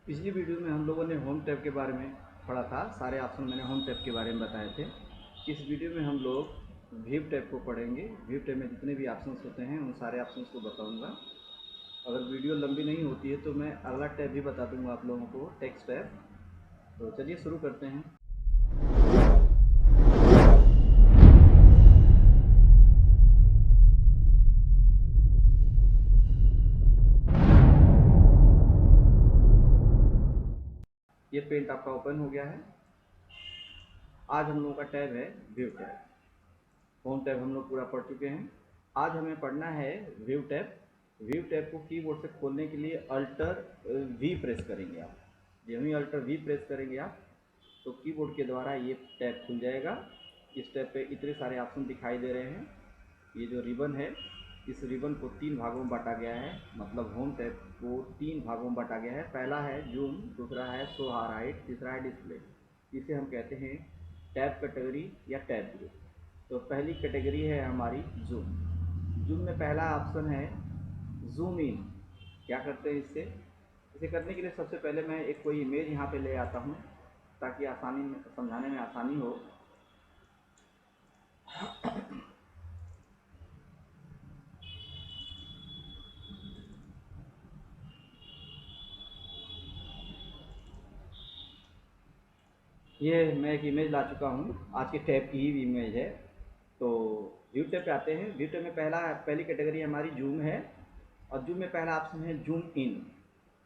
पिछली वीडियो में हम लोगों ने होम टैब के बारे में पढ़ा था। सारे ऑप्शन मैंने होम टैब के बारे में बताए थे। इस वीडियो में हम लोग व्यू टैब को पढ़ेंगे। व्यू टैब में जितने भी ऑप्शंस होते हैं उन सारे ऑप्शंस को बताऊंगा। अगर वीडियो लंबी नहीं होती है तो मैं अगला टैब भी बता दूंगा आप लोगों को, टेक्स्ट टैब। तो चलिए शुरू करते हैं। ये पेंट आपका ओपन हो गया है। आज हम लोगों का टैब है व्यू टैब। होम टैब हम लोग पूरा पढ़ चुके हैं। आज हमें पढ़ना है व्यू टैब। व्यू टैब को कीबोर्ड से खोलने के लिए अल्टर वी प्रेस करेंगे आप। जब ही अल्टर वी प्रेस करेंगे आप तो कीबोर्ड के द्वारा ये टैब खुल जाएगा। इस टैब पे इतने सारे ऑप्शन दिखाई दे रहे हैं। ये जो रिबन है, इस रिबन को 3 भागों में बांटा गया है। मतलब होम टैब को 3 भागों में बांटा गया है। पहला है जूम, दूसरा है शो हाइट, तीसरा है डिस्प्ले। इसे हम कहते हैं टैब कैटेगरी या टैब ग्रुप। तो पहली कैटेगरी है हमारी जूम। जूम में पहला ऑप्शन है जूम इन। क्या करते हैं इससे? इसे करने के लिए सबसे पहले मैं एक कोई इमेज यहाँ पे ले आता हूँ ताकि आसानी में समझाने में आसानी हो। ये मैं एक इमेज ला चुका हूँ, आज के टैब की ही इमेज है। तो व्यू टैब पे आते हैं। व्यू टैब में पहली कैटेगरी हमारी जूम है। और जूम में पहला ऑप्शन है जूम इन।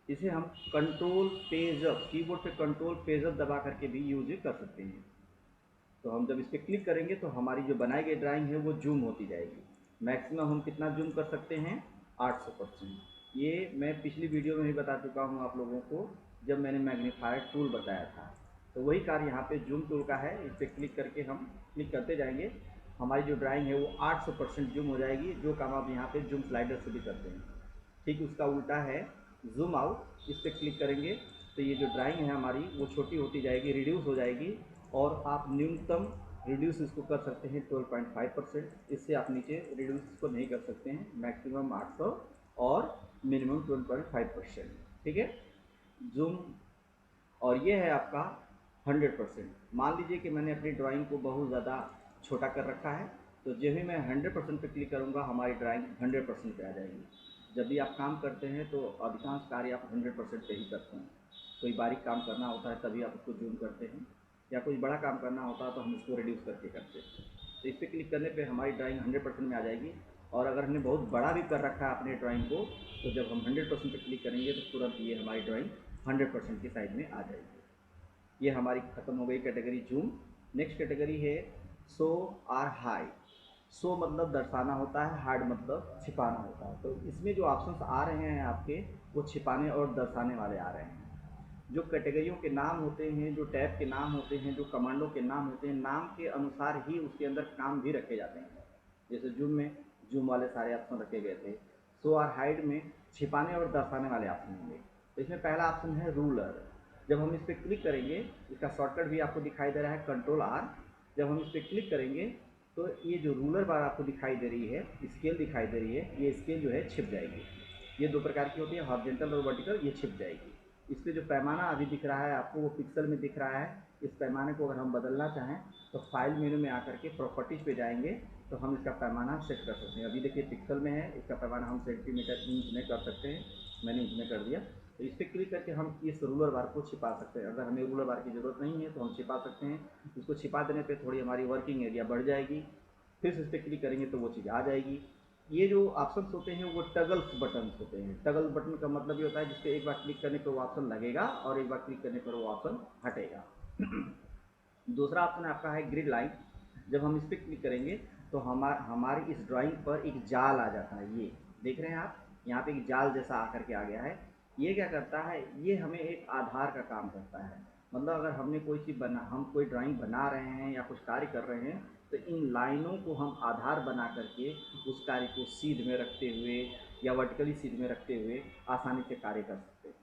इसे हम कंट्रोल पेज अप, कीबोर्ड पे कंट्रोल पेज अप दबा करके भी यूज कर सकते हैं। तो हम जब इस पर क्लिक करेंगे तो हमारी जो बनाई गई ड्राइंग है वो जूम होती जाएगी। मैक्सिमम हम कितना जूम कर सकते हैं? 800%। ये मैं पिछली वीडियो में भी बता चुका हूँ आप लोगों को, जब मैंने मैग्नीफायर टूल बताया था। तो वही कार्य यहाँ पे जूम टूल का है। इस पर क्लिक करके हम क्लिक करते जाएंगे, हमारी जो ड्राइंग है वो 800% जूम हो जाएगी। जो काम आप यहाँ पे जूम स्लाइडर से भी करते हैं, ठीक उसका उल्टा है जूम आउट। इस पर क्लिक करेंगे तो ये जो ड्राइंग है हमारी वो छोटी होती जाएगी, रिड्यूस हो जाएगी। और आप न्यूनतम रिड्यूस इसको कर सकते हैं 12.5%। इससे आप नीचे रिड्यूस इसको नहीं कर सकते हैं। मैक्सिमम 800 और मिनिमम 12.5%। ठीक है, जूम। और ये है आपका 100%। मान लीजिए कि मैंने अपनी ड्राइंग को बहुत ज़्यादा छोटा कर रखा है, तो जब भी मैं 100% पे क्लिक करूँगा हमारी ड्राइंग 100% पे आ जाएगी। जब भी आप काम करते हैं तो अधिकांश कार्य आप 100% पे ही करते हैं। कोई बारीक काम करना होता है तभी आप उसको जूम करते हैं, या कोई बड़ा काम करना होता है तो हम उसको रिड्यूस करके करते हैं। तो इस पर क्लिक करने पे हमारी ड्राइंग 100% में आ जाएगी। और अगर हमने बहुत बड़ा भी कर रखा है अपने ड्राइंग को, तो जब हम 100% पे क्लिक करेंगे तो तुरंत ये हमारी ड्राइंग 100% की साइज में आ जाएगी। ये हमारी ख़त्म हो गई कैटेगरी जूम। नेक्स्ट कैटेगरी है शो और हाइड। शो मतलब दर्शाना होता है, हाइड मतलब छिपाना होता है। तो इसमें जो ऑप्शंस आ रहे हैं आपके, वो छिपाने और दर्शाने वाले आ रहे हैं। जो कैटेगरियों के नाम होते हैं, जो टैब के नाम होते हैं, जो कमांडों के नाम होते हैं, नाम के अनुसार ही उसके अंदर काम भी रखे जाते हैं। जैसे जूम में जूम वाले सारे ऑप्शन रखे गए थे। शो और हाइड में छिपाने और दर्शाने वाले ऑप्शन होंगे। तो इसमें पहला ऑप्शन है रूलर। जब हम इस पर क्लिक करेंगे, इसका शॉर्टकट भी आपको दिखाई दे रहा है कंट्रोल आर। जब हम इस पर क्लिक करेंगे तो ये जो रूलर बार आपको दिखाई दे रही है, स्केल दिखाई दे रही है, ये स्केल जो है छिप जाएगी। ये दो प्रकार की होती है, हॉरिजॉन्टल और वर्टिकल। ये छिप जाएगी। इस पर जो पैमाना अभी दिख रहा है आपको वो पिक्सल में दिख रहा है। इस पैमाने को अगर हम बदलना चाहें तो फाइल मेनू में आकर के प्रॉपर्टीज़ पे जाएंगे तो हम इसका पैमाना सेट कर सकते हैं। अभी देखिए पिक्सल में है, इसका पैमाना हम सेंटीमीटर इंच में कर सकते हैं। मैंने इंच में कर दिया। तो इस पर क्लिक करके हम इस रूलर बार को छिपा सकते हैं। अगर हमें रूलर बार की ज़रूरत नहीं है तो हम छिपा सकते हैं। इसको छिपा देने पर थोड़ी हमारी वर्किंग एरिया बढ़ जाएगी। फिर इस पर क्लिक करेंगे तो वो चीज़ आ जाएगी। ये जो ऑप्शंस होते हैं वो टगल्स बटन होते हैं। टगल बटन का मतलब ये होता है जिसपे एक बार क्लिक करने पर वो ऑप्शन लगेगा और एक बार क्लिक करने पर वो ऑप्शन हटेगा। दूसरा ऑप्शन आपका है ग्रिड लाइन। जब हम इस पर क्लिक करेंगे तो हमारी इस ड्राइंग पर एक जाल आ जाता है। ये देख रहे हैं आप, यहाँ पे एक जाल जैसा आकर के आ गया है। ये क्या करता है? ये हमें एक आधार का काम करता है। मतलब अगर हमने कोई चीज़ हम कोई ड्राइंग बना रहे हैं या कुछ कार्य कर रहे हैं तो इन लाइनों को हम आधार बना करके उस कार्य को सीध में रखते हुए या वर्टिकली सीध में रखते हुए आसानी से कार्य कर सकते हैं।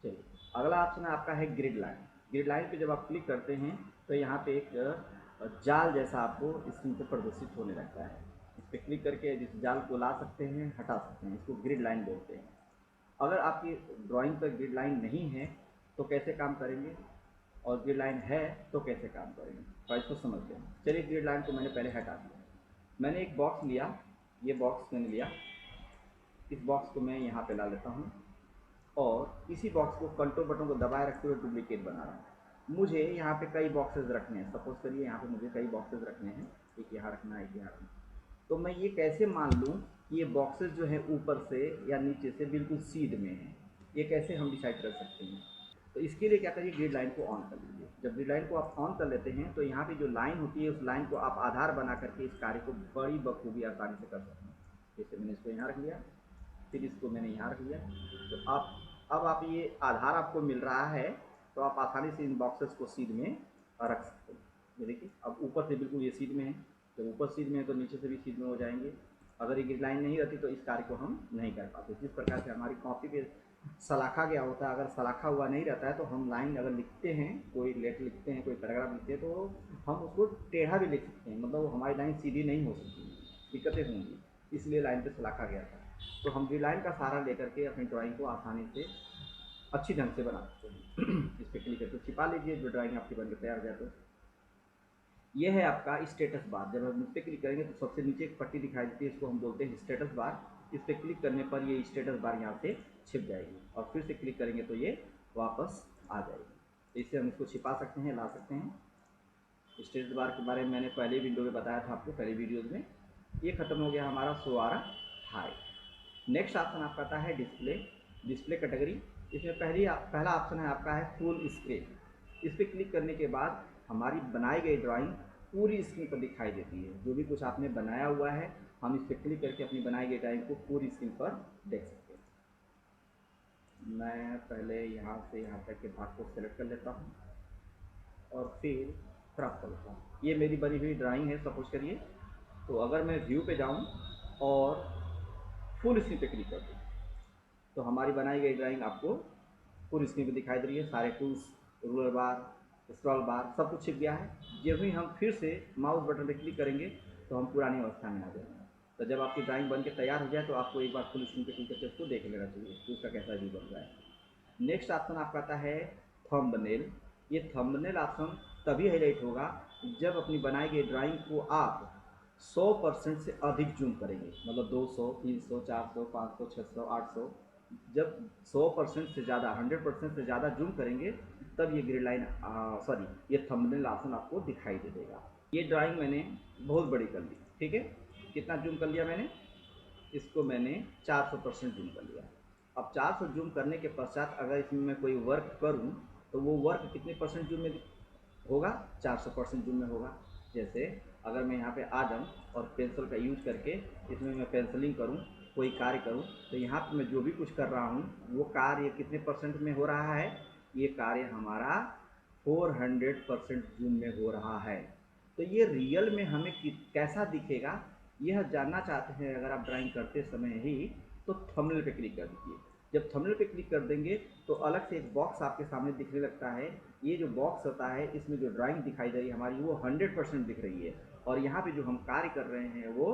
चलिए, अगला ऑप्शन है आपका है ग्रिड लाइन। ग्रिड लाइन पे जब आप क्लिक करते हैं तो यहाँ पे एक जाल जैसा आपको स्क्रीन पे प्रदर्शित होने लगता है। इस पर क्लिक करके इस जाल को ला सकते हैं, हटा सकते हैं। इसको ग्रिड लाइन बोलते हैं। अगर आपकी ड्राइंग पर ग्रिड लाइन नहीं है तो कैसे काम करेंगे और ग्रिड लाइन है तो कैसे काम करेंगे, तो इसको समझते हैं। चलिए ग्रिड लाइन को मैंने पहले हटा दिया। मैंने एक बॉक्स लिया, ये बॉक्स मैंने लिया, इस बॉक्स को मैं यहाँ पे ला लेता हूँ और इसी बॉक्स को कंट्रोल बटन को दबाए रखते हुए डुप्लीकेट बना रहा हूँ। मुझे यहाँ पे कई बॉक्सेस रखने हैं, सपोज करिए यहाँ पे मुझे कई बॉक्सेस रखने हैं, एक यहाँ रखना है, एक यहाँ रखना है। तो मैं ये कैसे मान लूँ कि ये बॉक्सेस जो है ऊपर से या नीचे से बिल्कुल सीध में है, ये कैसे हम डिसाइड कर सकते हैं। तो इसके लिए क्या करिए, ग्रिड लाइन को ऑन कर लीजिए। जब ग्रिड लाइन को आप ऑन कर लेते हैं तो यहाँ पे जो लाइन होती है उस लाइन को आप आधार बना करके इस कार्य को बड़ी बखूबी आसानी से कर सकते हैं। जैसे मैंने इसको यहाँ रख लिया, फिर इसको मैंने यहाँ रख लिया, तो अब आप ये आधार आपको मिल रहा है तो आप आसानी से इन बॉक्सेस को सीध में रख सकते हैं। ये देखिए अब ऊपर से बिल्कुल ये सीध में है, जब ऊपर सीध में है तो नीचे से भी सीध में हो जाएंगे। अगर ये ग्रिड लाइन नहीं रहती तो इस कार्य को हम नहीं कर पाते। जिस प्रकार से हमारी कॉपी पे सलाखा गया होता है, अगर सलाखा हुआ नहीं रहता है तो हम लाइन अगर लिखते हैं, कोई लेटर लिखते हैं, कोई पैराग्राफ लिखते हैं, तो हम उसको टेढ़ा भी लिख सकते हैं, मतलब हमारी लाइन सीधी नहीं हो सकती, दिक्कतें होंगी, इसलिए लाइन पे सलाखा गया था। तो हम ग्रिड लाइन का सहारा लेकर के अपनी ड्राइंग को आसानी से अच्छी ढंग से बना सकते हैं। इस पर क्लिक करके छिपा लीजिए, जो ड्राइंग आपकी बनकर तैयार हो जाए। तो ये है आपका स्टेटस बार। जब हम इस पर क्लिक करेंगे तो सबसे नीचे एक पट्टी दिखाई देती है, इसको हम बोलते हैं स्टेटस बार। इस पर क्लिक करने पर ये स्टेटस बार यहाँ से छिप जाएगी और फिर से क्लिक करेंगे तो ये वापस आ जाएगी। तो इससे हम इसको छिपा सकते हैं, ला सकते हैं। स्टेटस बार के बारे में मैंने पहले विंडो में बताया था आपको, पहले वीडियोज़ में। ये खत्म हो गया हमारा शो आ रहा हाई। नेक्स्ट ऑप्शन आपका आता है डिस्प्ले, डिस्प्ले कैटेगरी। इसमें पहला ऑप्शन है आपका है फुल स्क्रीन। इस पर क्लिक करने के बाद हमारी बनाई गई ड्राइंग पूरी स्क्रीन पर दिखाई देती है। जो भी कुछ आपने बनाया हुआ है, हम इस पर क्लिक करके अपनी बनाई गई ड्राइंग को पूरी स्क्रीन पर देख सकते हैं। मैं पहले यहाँ से यहाँ तक के भाग को सेलेक्ट कर लेता हूँ और फिर क्रॉप कर लेता हूँ। ये मेरी बनी हुई ड्राइंग है, सपोज करिए। तो अगर मैं व्यू पे जाऊँ और फुल स्क्रीन पे क्लिक कर दूँ तो हमारी बनाई गई ड्राइंग आपको पूरी स्क्रीन पे दिखाई दे रही है। सारे टूल्स, रूलर बार, स्क्रॉल बार सब कुछ छिप गया है। जब भी हम फिर से माउस बटन पे क्लिक करेंगे तो हम पुरानी अवस्था में आ जाएंगे। तो जब आपकी ड्राइंग बन के तैयार हो जाए तो आपको एक बार फुल स्क्रीन पे क्लिक करके उसको देख लेना चाहिए कि उसका कैसा व्यू बन रहा है। नेक्स्ट ऑप्शन आपका आता है थंबनेल। ये थंबनेल ऑप्शन तभी हाईलाइट होगा जब अपनी बनाई गई ड्राइंग को आप 100% से अधिक जूम करेंगे, मतलब 200, 300, 400, 500, 600, 800। जब 100% से ज़्यादा, 100% से ज़्यादा जूम करेंगे तब ये ग्रिड लाइन ये थंबनेल ऑप्शन आपको दिखाई दे देगा। ये ड्राइंग मैंने बहुत बड़ी कर ली, ठीक है। कितना जूम कर लिया मैंने, इसको मैंने 400% जूम कर लिया। अब 400 जूम करने के पश्चात अगर इसमें मैं कोई वर्क करूं तो वो वर्क कितने परसेंट जूम में होगा, 400% जूम में होगा। जैसे अगर मैं यहाँ पे आ जाऊँ और पेंसिल का यूज करके इसमें मैं पेंसिलिंग करूँ, कोई कार्य करूँ, तो यहाँ पे मैं जो भी कुछ कर रहा हूँ वो कार्य कितने परसेंट में हो रहा है, ये कार्य हमारा 400% जूम में हो रहा है। तो ये रियल में हमें कैसा दिखेगा यह जानना चाहते हैं अगर आप ड्राइंग करते समय ही, तो थंबनेल पे क्लिक कर दीजिए। जब थंबनेल पे क्लिक कर देंगे तो अलग से एक बॉक्स आपके सामने दिखने लगता है। ये जो बॉक्स होता है इसमें जो ड्राइंग दिखाई दे रही है हमारी वो 100% दिख रही है और यहाँ पे जो हम कार्य कर रहे हैं वो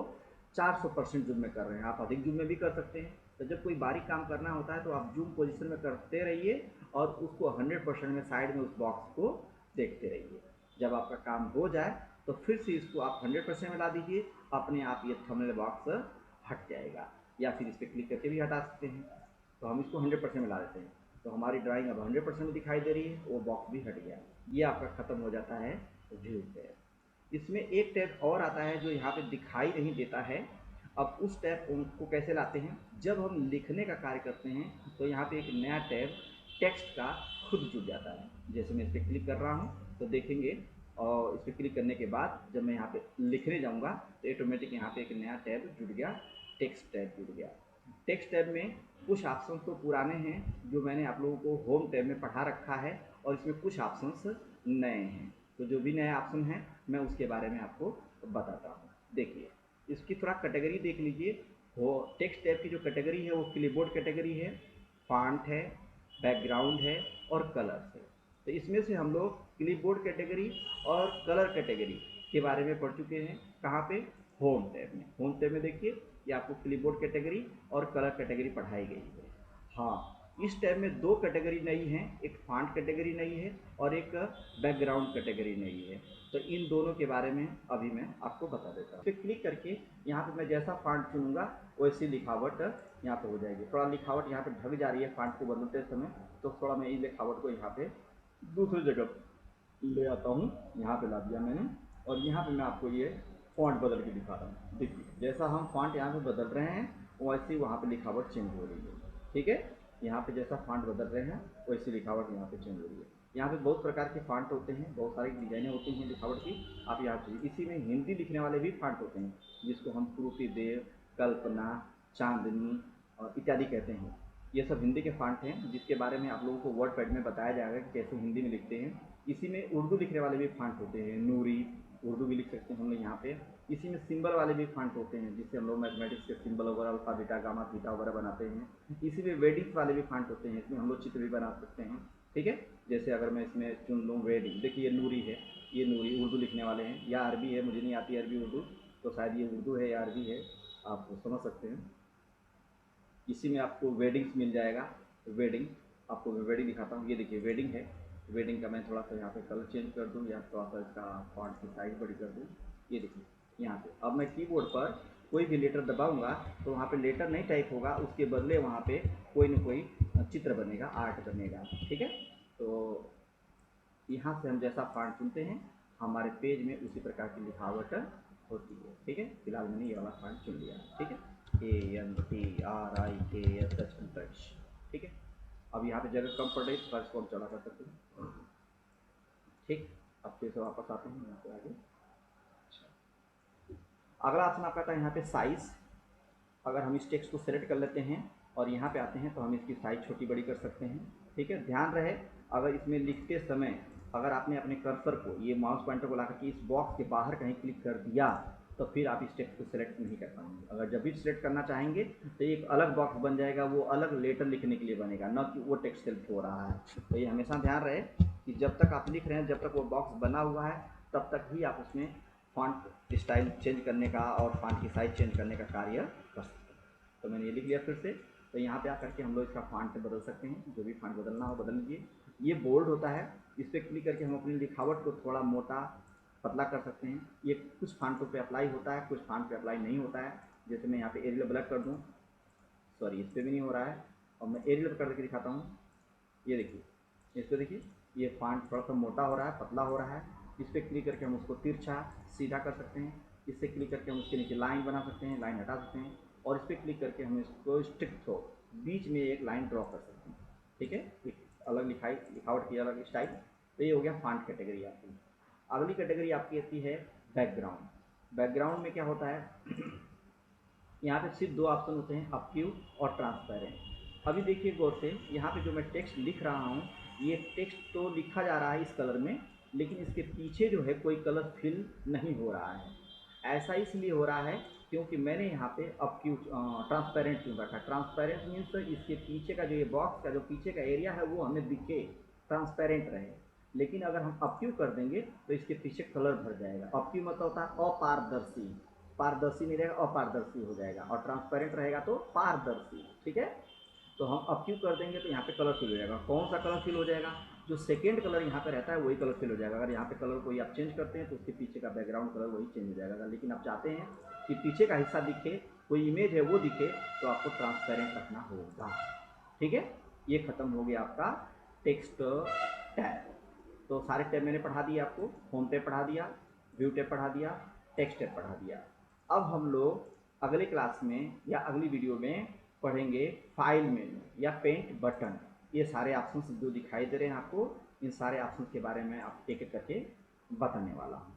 400% जूम में कर रहे हैं। आप अधिक जूम में भी कर सकते हैं। तो जब कोई बारीक काम करना होता है तो आप जूम पोजीशन में करते रहिए और उसको 100% में साइड में उस बॉक्स को देखते रहिए। जब आपका काम हो जाए तो फिर से इसको आप 100% में ला दीजिए, अपने आप ये थंबनेल बॉक्स हट जाएगा, या फिर इस पर क्लिक करके भी हटा सकते हैं। तो हम इसको 100% में ला देते हैं तो हमारी ड्राइंग अब 100% में दिखाई दे रही है, वो बॉक्स भी हट गया। ये आपका खत्म हो जाता है व्यू टैब। इसमें एक टैब और आता है जो यहाँ पे दिखाई नहीं देता है। अब उस टैब को कैसे लाते हैं, जब हम लिखने का कार्य करते हैं तो यहाँ पे एक नया टैब टेक्स्ट का खुद जुड़ जाता है। जैसे मैं इस पर क्लिक कर रहा हूँ तो देखेंगे, और इस पर क्लिक करने के बाद जब मैं यहाँ पे लिखने जाऊँगा तो ऑटोमेटिक यहाँ पे एक नया टैब जुड़ गया, टेक्स्ट टैब जुड़ गया। टेक्स्ट टैब में कुछ ऑप्शन तो पुराने हैं जो मैंने आप लोगों को होम टैब में पढ़ा रखा है और इसमें कुछ ऑप्शंस नए हैं। तो जो भी नया ऑप्शन है मैं उसके बारे में आपको बताता हूँ। देखिए इसकी थोड़ा कैटेगरी देख लीजिए। वो टेक्स्ट टैब की जो कैटेगरी है वो क्लिपबोर्ड कैटेगरी है, फॉन्ट है, बैकग्राउंड है और कलर्स है। तो इसमें से हम लोग क्लिपबोर्ड कैटेगरी और कलर कैटेगरी के बारे में पढ़ चुके हैं। कहाँ पे, होम टैब में। होम टैब में देखिए ये आपको क्लिपबोर्ड कैटेगरी और कलर कैटेगरी पढ़ाई गई है। हाँ, इस टैब में दो कैटेगरी नई है, एक फॉन्ट कैटेगरी नई है और एक बैकग्राउंड कैटेगरी नई है। तो इन दोनों के बारे में अभी मैं आपको बता देता हूँ। इस पर क्लिक करके यहाँ पे मैं जैसा फॉन्ट चुनूंगा वैसी लिखावट यहाँ पे हो जाएगी। थोड़ा लिखावट यहाँ पे ढक जा रही है फॉन्ट को बदलते समय, तो थोड़ा मैं इस लिखावट को यहाँ पे दूसरी जगह ले आता हूँ। यहाँ पे ला दिया मैंने और यहाँ पे मैं आपको ये फॉन्ट बदल के दिखा रहा हूँ। देखिए जैसा हम फॉन्ट यहाँ पे बदल रहे हैं वैसे ही वहाँ पे लिखावट चेंज हो रही है। ठीक है, यहाँ पे जैसा फॉन्ट बदल रहे हैं वैसी लिखावट यहाँ पे चेंज हो रही है। यहाँ पे बहुत प्रकार के फॉन्ट होते हैं, बहुत सारी डिजाइनें होती हैं लिखावट की। आप यहाँ पे इसी में हिंदी लिखने वाले भी फॉन्ट होते हैं जिसको हम श्रुति देव, कल्पना, चांदनी और इत्यादि कहते हैं। ये सब हिंदी के फॉन्ट हैं जिसके बारे में आप लोगों को वर्ड पैड में बताया जाएगा कि कैसे हिंदी में लिखते हैं। इसी में उर्दू लिखने वाले भी फॉन्ट होते हैं, नूरी उर्दू भी लिख सकते हैं हम लोग यहाँ पे। इसी में सिंबल वाले भी फॉन्ट होते हैं जिससे हम लोग मैथमेटिक्स के सिंबल वगैरह अल्फा बीटा गामा थीटा वगैरह बनाते हैं। इसी में वेडिंग वाले भी फॉन्ट होते हैं, इसमें हम लोग चित्र भी बना सकते हैं। ठीक है, जैसे अगर मैं इसमें चुन लूँ वेडिंग, देखिए ये नूरी है, ये नूरी उर्दू लिखने वाले हैं, या अरबी है, मुझे नहीं आती अरबी उर्दू, तो शायद ये उर्दू है या अरबी है, आप समझ सकते हैं। इसी में आपको वेडिंग्स मिल जाएगा। वेडिंग आपको वेडिंग दिखाता हूँ, ये देखिए वेडिंग है। वेडिंग का मैं थोड़ा सा यहाँ पे कलर चेंज कर दूँ या थोड़ा सा इसका फॉन्ट की साइज बड़ी कर दूँ। ये देखिए यहाँ पे अब मैं कीबोर्ड पर कोई भी लेटर दबाऊंगा तो वहाँ पे लेटर नहीं टाइप होगा, उसके बदले वहाँ पे कोई न कोई चित्र बनेगा, आर्ट बनेगा। ठीक है, तो यहाँ से हम जैसा फॉन्ट चुनते हैं हमारे पेज में उसी प्रकार की लिखावट होती है। ठीक है, फिलहाल मैंने ये वाला फॉन्ट चुन लिया। ठीक है, ANTRIKS। ठीक है, अब यहाँ पे जगह कम पड़ रही है तो इसको हम चला कर सकते हैं। ठीक, अब फिर से वापस आते हैं यहाँ पे आगे। अगला ऑप्शन आपका आता है यहाँ पे साइज़। अगर हम इस टेक्स्ट को सेलेक्ट कर लेते हैं और यहाँ पे आते हैं तो हम इसकी साइज़ छोटी बड़ी कर सकते हैं। ठीक है, ध्यान रहे अगर इसमें लिखते समय अगर आपने अपने कर्सर को ये माउस पॉइंटर को लाकर के इस बॉक्स के बाहर कहीं क्लिक कर दिया तो फिर आप इस टेक्स्ट को सिलेक्ट नहीं कर पाएंगे। अगर जब भी सिलेक्ट करना चाहेंगे तो एक अलग बॉक्स बन जाएगा, वो अलग लेटर लिखने के लिए बनेगा, न कि वो टेक्स्ट सेलेक्ट हो रहा है। तो ये हमेशा ध्यान रहे कि जब तक आप लिख रहे हैं, जब तक वो बॉक्स बना हुआ है, तब तक ही आप उसमें फॉन्ट स्टाइल चेंज करने का और फॉन्ट की साइज़ चेंज करने का कार्य कर सकते हैं। तो मैंने ये लिख लिया फिर से। तो यहाँ पे आकर के हम लोग इसका फॉन्ट बदल सकते हैं, जो भी फॉन्ट बदलना हो बदल लीजिए। ये बोल्ड होता है, इस पर क्लिक करके हम अपनी लिखावट को थोड़ा मोटा पतला कर सकते हैं। ये कुछ फॉन्टों पे अप्लाई होता है, कुछ फॉन्ट पे अप्लाई नहीं होता है। जैसे मैं यहाँ पे एरियल ब्लैक कर दूँ, सॉरी इस पर भी नहीं हो रहा है, और मैं एरियल करके दिखाता हूँ। ये देखिए इस पर देखिए ये फॉन्ट थोड़ा सा मोटा हो रहा है, पतला हो रहा है। इस पर क्लिक करके हम उसको तिरछा सीधा कर सकते हैं। इससे क्लिक करके हम उसके नीचे लाइन बना सकते हैं, लाइन हटा सकते हैं, और इस पर क्लिक करके हम इसको स्टिक थ्रो बीच में एक लाइन ड्रॉ कर सकते हैं। ठीक है, एक अलग लिखावट की अलग स्टाइल। तो ये हो गया फॉन्ट कैटेगरी आपकी। अगली कैटेगरी आपकी आती है बैकग्राउंड। बैकग्राउंड में क्या होता है यहाँ पे सिर्फ दो ऑप्शन होते हैं, अपक्यू और ट्रांसपेरेंट। अभी देखिए गौर से, यहाँ पे जो मैं टेक्स्ट लिख रहा हूँ ये टेक्स्ट तो लिखा जा रहा है इस कलर में, लेकिन इसके पीछे जो है कोई कलर फिल नहीं हो रहा है। ऐसा इसलिए हो रहा है क्योंकि मैंने यहाँ पे अपक्यू ट्रांसपेरेंट चुन रखा है। ट्रांसपेरेंट मीन्स इसके पीछे का जो ये बॉक्स का जो पीछे का एरिया है वो हमें दिखे, ट्रांसपेरेंट रहे। लेकिन अगर हम अपक्यू कर देंगे तो इसके पीछे कलर भर जाएगा। अपक्यू मतलब होता है अपारदर्शी, पारदर्शी नहीं रहेगा, अपारदर्शी हो जाएगा, और ट्रांसपेरेंट रहेगा तो पारदर्शी। ठीक है, तो हम अपक्यू कर देंगे तो यहाँ पे कलर फिल हो जाएगा। कौन सा कलर फिल हो जाएगा? जो सेकेंड कलर यहाँ पे रहता है वही कलर फिल हो जाएगा। अगर यहाँ पे कलर कोई आप चेंज करते हैं तो उसके पीछे का बैकग्राउंड कलर वही चेंज हो जाएगा। लेकिन आप चाहते हैं कि पीछे का हिस्सा दिखे, कोई इमेज है वो दिखे, तो आपको ट्रांसपेरेंट रखना होगा। ठीक है, ये खत्म हो गया आपका टेक्स्ट टैब। तो सारे टैब मैंने पढ़ा दिए आपको, होम टैब पढ़ा दिया, व्यू टैब पढ़ा दिया, टेक्स्ट टैब पढ़ा दिया। अब हम लोग अगले क्लास में या अगली वीडियो में पढ़ेंगे फाइल मेनू या पेंट बटन। ये सारे ऑप्शंस जो दिखाई दे रहे हैं आपको, इन सारे ऑप्शंस के बारे में आप एक एक करके बताने वाला हूँ।